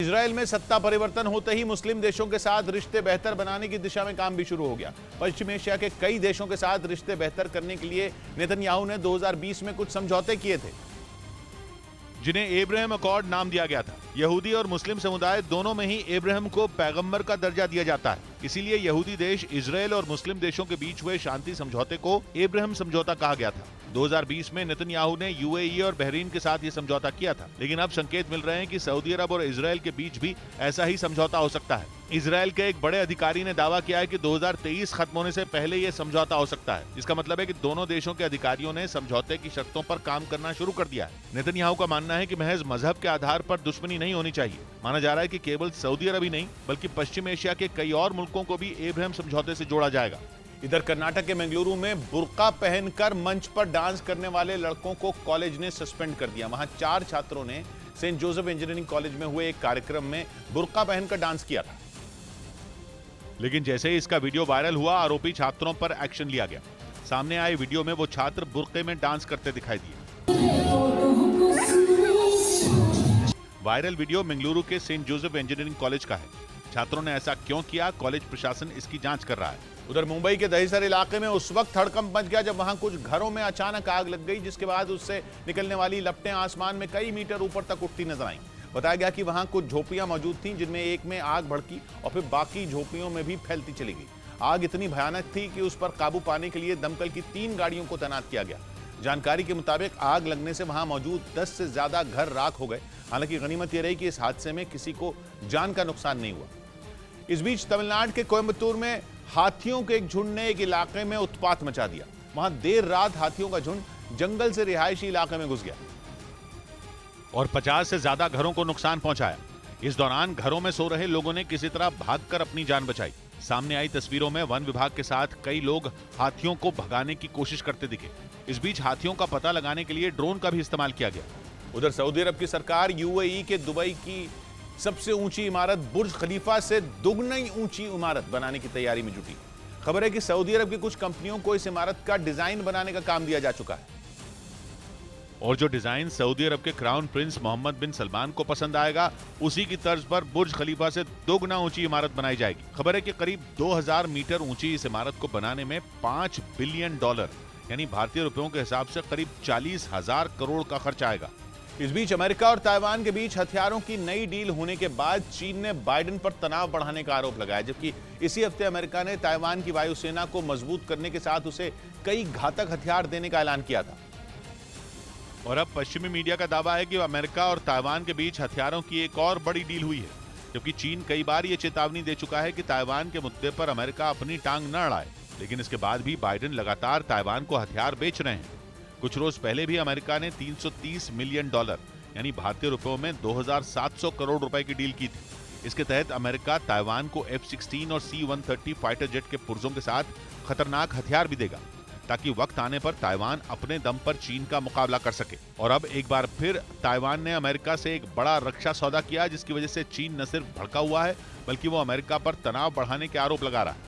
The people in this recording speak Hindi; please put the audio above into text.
इजराइल में सत्ता परिवर्तन होते ही मुस्लिम देशों के साथ रिश्ते बेहतर बनाने की दिशा में काम भी शुरू हो गया। पश्चिम एशिया के कई देशों के साथ रिश्ते बेहतर करने के लिए नेतन्याहू ने 2020 में कुछ समझौते किए थे, जिन्हें एब्राहम अकॉर्ड नाम दिया गया था। यहूदी और मुस्लिम समुदाय दोनों में ही एब्राहम को पैगंबर का दर्जा दिया जाता है। इसीलिए यहूदी देश इजराइल और मुस्लिम देशों के बीच हुए शांति समझौते को एब्राहम समझौता कहा गया था। 2020 में नेतन्याहू ने यूएई और बहरीन के साथ ये समझौता किया था, लेकिन अब संकेत मिल रहे हैं कि सऊदी अरब और इजराइल के बीच भी ऐसा ही समझौता हो सकता है। इजराइल के एक बड़े अधिकारी ने दावा किया है कि 2023 खत्म होने से पहले ये समझौता हो सकता है। इसका मतलब है कि दोनों देशों के अधिकारियों ने समझौते की शर्तों पर काम करना शुरू कर दिया है। नेतन्याहू का मानना है कि महज मजहब के आधार पर दुश्मनी नहीं होनी चाहिए। माना जा रहा है कि केवल सऊदी अरब ही नहीं बल्कि पश्चिम एशिया के कई और मुल्कों को भी एब्राहम समझौते से जोड़ा जाएगा। इधर कर्नाटक के मंगलुरु में बुर्का पहनकर मंच पर डांस करने वाले लड़कों को कॉलेज ने सस्पेंड कर दिया। वहां 4 छात्रों ने सेंट जोसेफ इंजीनियरिंग कॉलेज में हुए एक कार्यक्रम में बुर्का पहनकर डांस किया था, लेकिन जैसे ही इसका वीडियो वायरल हुआ, आरोपी छात्रों पर एक्शन लिया गया। सामने आए वीडियो में वो छात्र बुर्के में डांस करते दिखाई दिए। वायरल वीडियो मंगलुरु के सेंट जोसेफ इंजीनियरिंग कॉलेज का है। छात्रों ने ऐसा क्यों किया, कॉलेज प्रशासन इसकी जांच कर रहा है। उधर मुंबई के दहिसर इलाके में उस वक्त हड़कंप मच गया जब वहां कुछ घरों में अचानक आग लग गई, जिसके बाद उससे निकलने वाली लपटें आसमान में कई मीटर ऊपर तक उठती नजर आईं। बताया गया कि वहां कुछ झोपड़ियां मौजूद थीं, जिनमें एक में आग भड़की और फिर बाकी झोपड़ियों में भी फैलती चली गई। आग इतनी भयानक थी कि उस पर काबू पाने के लिए दमकल की 3 गाड़ियों को तैनात किया गया। जानकारी के मुताबिक आग लगने से वहां मौजूद 10 से ज्यादा घर राख हो गए। हालांकि गनीमत यह रही कि इस हादसे में किसी को जान का नुकसान नहीं हुआ। इस बीच तमिलनाडु के कोयम्बतूर में हाथियों के एक झुंड ने एक इलाके में उत्पात मचा दिया। वहां देर रात हाथियों का झुंड जंगल से रिहायशी इलाके में घुस गया और 50 से ज्यादा घरों को नुकसान पहुंचाया। इस दौरान घरों में सो रहे लोगों ने किसी तरह भागकर अपनी जान बचाई। सामने आई तस्वीरों में वन विभाग के साथ कई लोग हाथियों को भगाने की कोशिश करते दिखे। इस बीच हाथियों का पता लगाने के लिए ड्रोन का भी इस्तेमाल किया गया। उधर सऊदी अरब की सरकार यूएई के दुबई की सबसे ऊंची इमारत बुर्ज खलीफा से दुगनी ऊंची इमारत बनाने की तैयारी में जुटी। खबर है कि सऊदी अरब की कुछ कंपनियों को इस इमारत का डिजाइन बनाने का काम दिया जा चुका है और जो डिजाइन सऊदी अरब के क्राउन प्रिंस मोहम्मद बिन सलमान को पसंद आएगा, उसी की तर्ज पर बुर्ज खलीफा से 2 गुना ऊंची इमारत बनाई जाएगी। खबर है कि करीब 2000 मीटर ऊंची इस इमारत को बनाने में $5 बिलियन यानी भारतीय रुपयों के हिसाब से करीब 40,000 करोड़ का खर्च आएगा। इस बीच अमेरिका और ताइवान के बीच हथियारों की नई डील होने के बाद चीन ने बाइडेन पर तनाव बढ़ाने का आरोप लगाया, जबकि इसी हफ्ते अमेरिका ने ताइवान की वायुसेना को मजबूत करने के साथ उसे कई घातक हथियार देने का ऐलान किया था। और अब पश्चिमी मीडिया का दावा है कि अमेरिका और ताइवान के बीच हथियारों की एक और बड़ी डील हुई है, जबकि चीन कई बार ये चेतावनी दे चुका है कि ताइवान के मुद्दे पर अमेरिका अपनी टांग न अड़ाए, लेकिन इसके बाद भी बाइडेन लगातार ताइवान को हथियार बेच रहे हैं। कुछ रोज पहले भी अमेरिका ने $330 मिलियन यानी भारतीय रुपयों में 2700 करोड़ रुपए की डील की थी। इसके तहत अमेरिका ताइवान को F-16 और C-130 फाइटर जेट के पुर्जों के साथ खतरनाक हथियार भी देगा, ताकि वक्त आने पर ताइवान अपने दम पर चीन का मुकाबला कर सके। और अब एक बार फिर ताइवान ने अमेरिका से एक बड़ा रक्षा सौदा किया, जिसकी वजह से चीन न सिर्फ भड़का हुआ है बल्कि वो अमेरिका पर तनाव बढ़ाने के आरोप लगा रहा है।